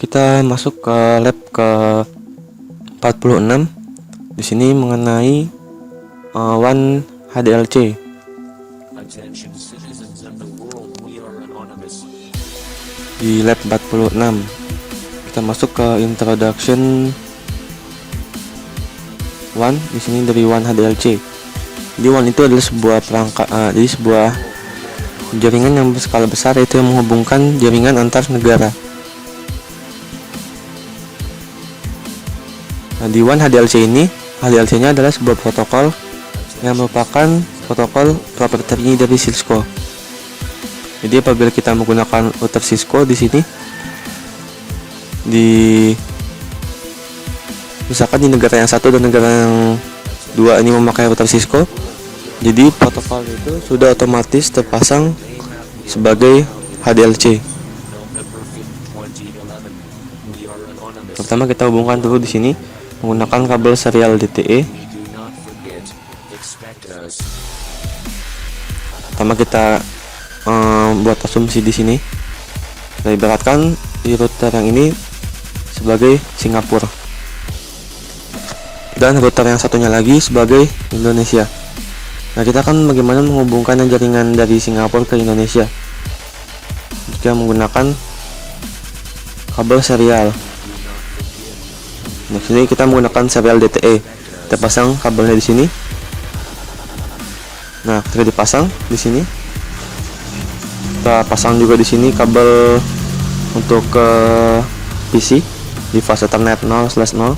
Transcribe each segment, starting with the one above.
kita masuk ke lab ke 46. Di sini mengenai WAN HDLC. Di lab 46 kita masuk ke introduction WAN. Di sini dari WAN HDLC. Jadi WAN itu adalah sebuah perangkat, jadi sebuah jaringan yang berskala besar, yaitu yang menghubungkan jaringan antar negara. Nah, di WAN HDLC ini, HDLC-nya adalah sebuah protokol yang merupakan protokol proprietary dari Cisco. Jadi apabila kita menggunakan router Cisco di sini, misalkan di negara yang satu dan negara yang dua ini memakai router Cisco, jadi protokol itu sudah otomatis terpasang sebagai HDLC. Pertama kita hubungkan dulu di sini menggunakan kabel serial DTE. Pertama kita buat asumsi di sini. Kita ibaratkan di router yang ini sebagai Singapura dan router yang satunya lagi sebagai Indonesia. Nah, kita akan bagaimana menghubungkan jaringan dari Singapura ke Indonesia jika menggunakan kabel serial. Nah, sini kita menggunakan serial DTE. Kita pasang kabelnya di sini. Nah, ketika dipasang di sini, kita pasang juga di sini kabel untuk ke PC di fase Ethernet 0/0.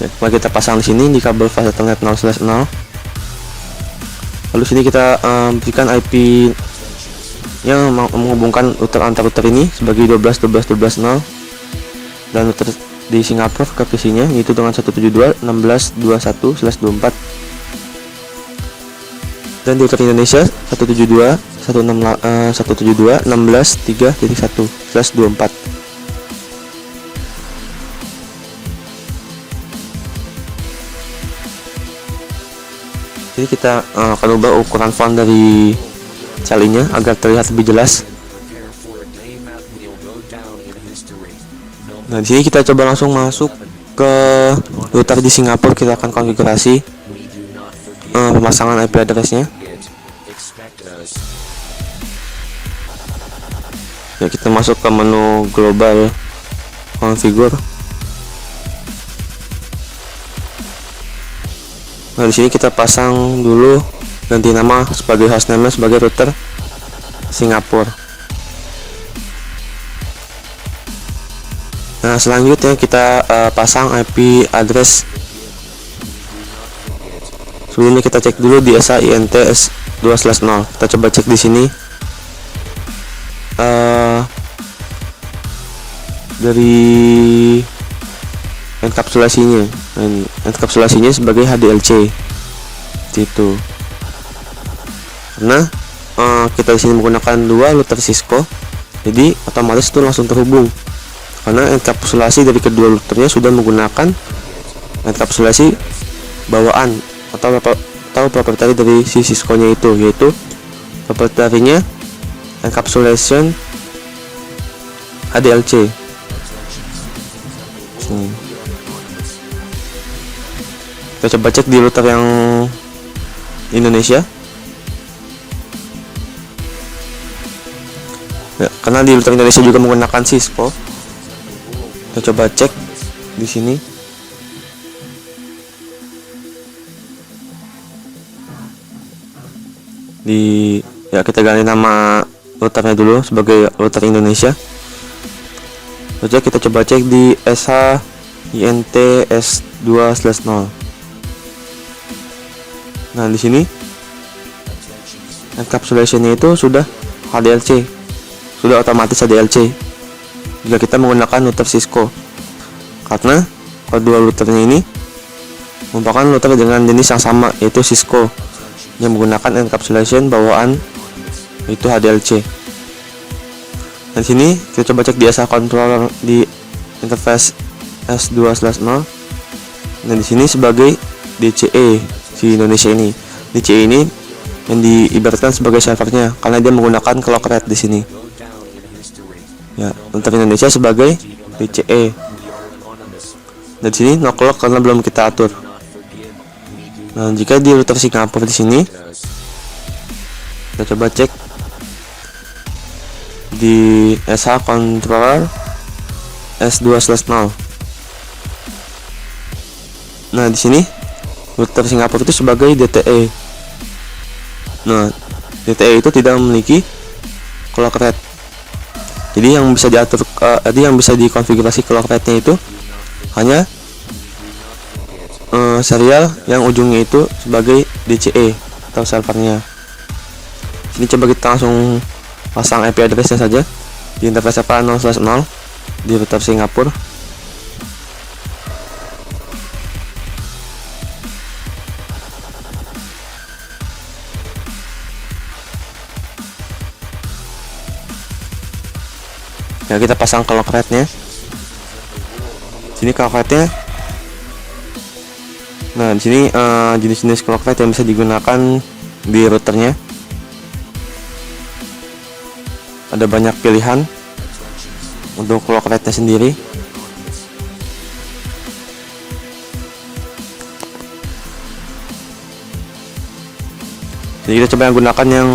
Ya, kita pasang di sini di kabel fase Ethernet 0/0. Lalu sini kita berikan IP yang menghubungkan router antar router ini sebagai 12.12.12.0 dan router di Singapura ke PC-nya yaitu dengan 172.16.21/24 dan di router Indonesia 172.168.16.3.1/24. Jadi kita akan ubah ukuran font dari calinya agar terlihat lebih jelas. Nah, di sini kita coba langsung masuk ke router di Singapura. Kita akan konfigurasi pemasangan IP address-nya. Ya, kita masuk ke menu global configure. Nah, di sini kita pasang dulu, ganti nama sebagai hostname sebagai router Singapura. Nah, selanjutnya kita pasang IP address. Sebelumnya kita cek dulu di SAINT 2/0. Kita coba cek di sini. Dari enkapsulasinya sebagai HDLC itu. Karena kita di sini menggunakan dua router Cisco, jadi otomatis itu langsung terhubung. Karena enkapsulasi dari kedua routernya sudah menggunakan enkapsulasi bawaan atau proprietary dari si Cisco-nya itu, yaitu proprietary-nya encapsulation HDLC. Kita coba cek di router yang Indonesia. Ya, karena di router Indonesia juga menggunakan Cisco. Kita coba cek di sini. Kita ganti nama routernya dulu sebagai router Indonesia. Lalu kita coba cek di SAINT S2/0. Nah, di sini encapsulation-nya itu sudah HDLC, sudah otomatis HDLC jika kita menggunakan router Cisco, karena kedua routernya ini merupakan router dengan jenis yang sama, yaitu Cisco yang menggunakan encapsulation bawaan yaitu HDLC. Dan sini kita coba cek di SA controller di interface S2/0. Dan di sini sebagai DCE si Indonesia ini. DCE ini yang diibaratkan sebagai servernya karena dia menggunakan clock rate di sini. Ya, router Indonesia sebagai DCE. Dan di sini no clock karena belum kita atur. Nah, jika di router Singapura di sini, kita coba cek di SH controller S2/0. Nah, di sini router Singapura itu sebagai DTE. Nah, DTE itu tidak memiliki clock rate. Jadi yang bisa diatur, yang bisa dikonfigurasi clock rate-nya itu hanya serial yang ujungnya itu sebagai DCE atau servernya. Ini coba kita langsung pasang IP address-nya saja di interface 0/0 di router Singapura. Ya, kita pasang clock rate-nya. Sini clock rate-nya. Nah, di sini jenis-jenis clock rate yang bisa digunakan di routernya. Ada banyak pilihan untuk clock rate-nya sendiri. Jadi kita coba yang gunakan yang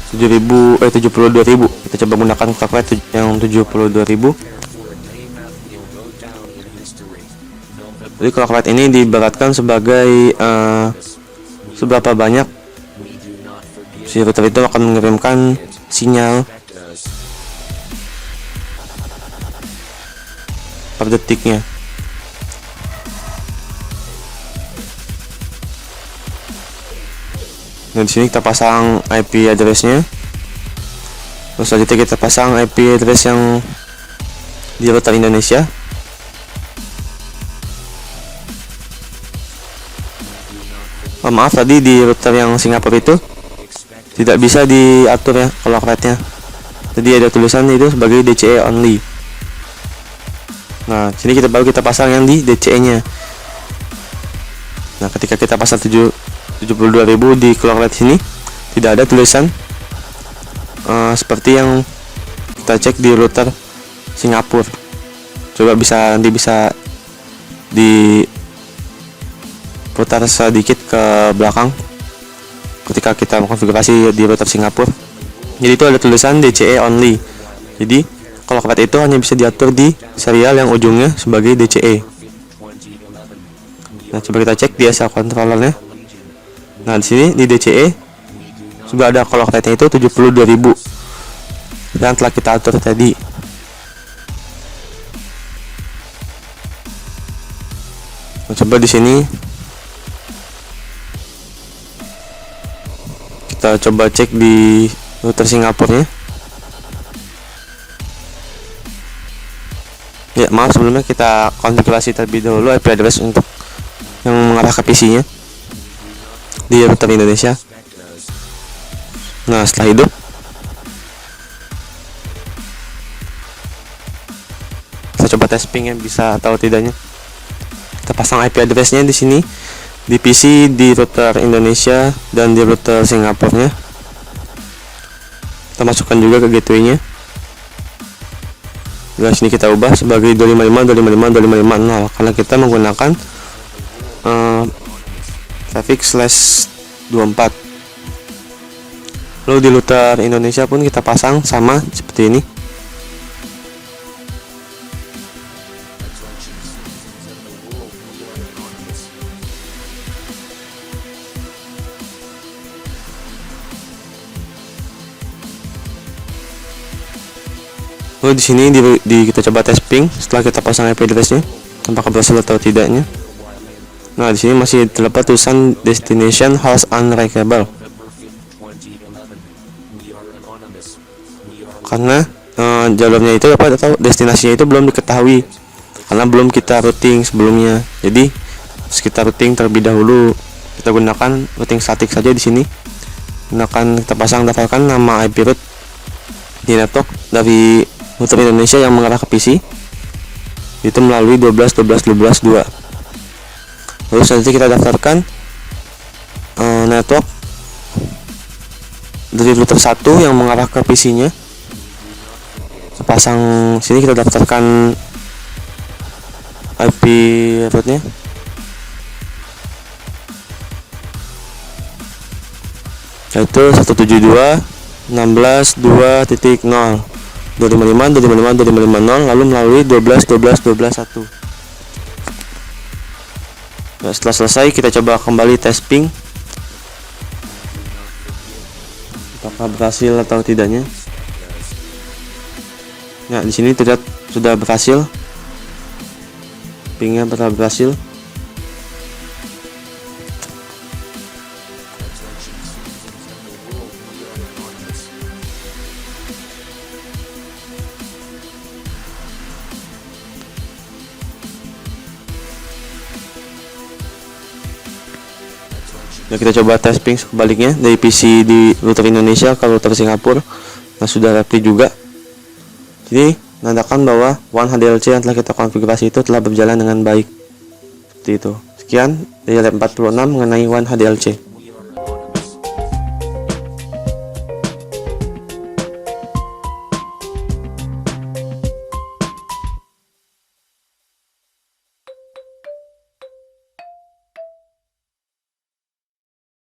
72.000. Kita coba gunakan clock rate yang 72.000. Jadi clock rate ini diibaratkan sebagai seberapa banyak si router itu akan mengirimkan sinyal per detiknya. Nah, di sini kita pasang IP address-nya. Terus selanjutnya kita pasang IP address yang di router Indonesia. Maaf, tadi di router yang Singapura itu tidak bisa diatur ya clock rate-nya. Jadi ada tulisan itu sebagai DCE only. Nah, sini baru kita pasang yang di DCE-nya. Nah, ketika kita pasang 72.000 di clock rate sini, tidak ada tulisan seperti yang kita cek di router Singapura. Coba nanti bisa diputar sedikit ke belakang ketika kita mengkonfigurasi di router Singapura. Jadi itu ada tulisan DCE only. Jadi clock rate itu hanya bisa diatur di serial yang ujungnya sebagai DCE. Nah, coba kita cek di SH controllernya. Nah, di sini di DCE sudah ada clock rate-nya itu 72.000 yang telah kita atur tadi. Nah, coba di sini kita coba cek di router Singapura-nya. Ya, maaf, sebelumnya kita konfigurasi terlebih dahulu IP address untuk yang mengarah ke PC-nya di router Indonesia. Nah, setelah itu kita coba tes ping yang bisa atau tidaknya. Kita pasang IP address-nya di sini di PC, di router Indonesia dan di router Singapura-nya. Kita masukkan juga ke gateway-nya. Di sini kita ubah sebagai 255.255.255.0 karena kita menggunakan traffic/24. Lalu di router Indonesia pun kita pasang sama seperti ini. Lalu di sini kita coba tes ping setelah kita pasang IP address-nya, apakah berhasil atau tidaknya. Nah, di sini masih terdapat tulisan destination host unreachable. Karena jalurnya itu atau destinasinya itu belum diketahui karena belum kita routing sebelumnya. Jadi kita routing terlebih dahulu. Kita gunakan routing statik saja di sini. Kita pasang daftarkan nama IP route di network dari router Indonesia yang mengarah ke PC itu melalui 12.12.12.2. Lalu selanjutnya kita daftarkan network dari router 1 yang mengarah ke PC-nya. Pasang sini kita daftarkan IP rootnya. Yaitu 172.16.2.0 255.255.255.0 lalu melalui 12.12.12.1. Nah, setelah selesai kita coba kembali tes ping apakah berhasil atau tidaknya. Nah, di sini terlihat sudah berhasil, pingnya telah berhasil. Nah, kita coba tes ping sebaliknya dari PC di router Indonesia ke router Singapura. Nah, sudah rapi juga. Jadi menandakan bahwa WAN HDLC yang telah kita konfigurasi itu telah berjalan dengan baik. Seperti itu. Sekian dari lab 46 mengenai WAN HDLC.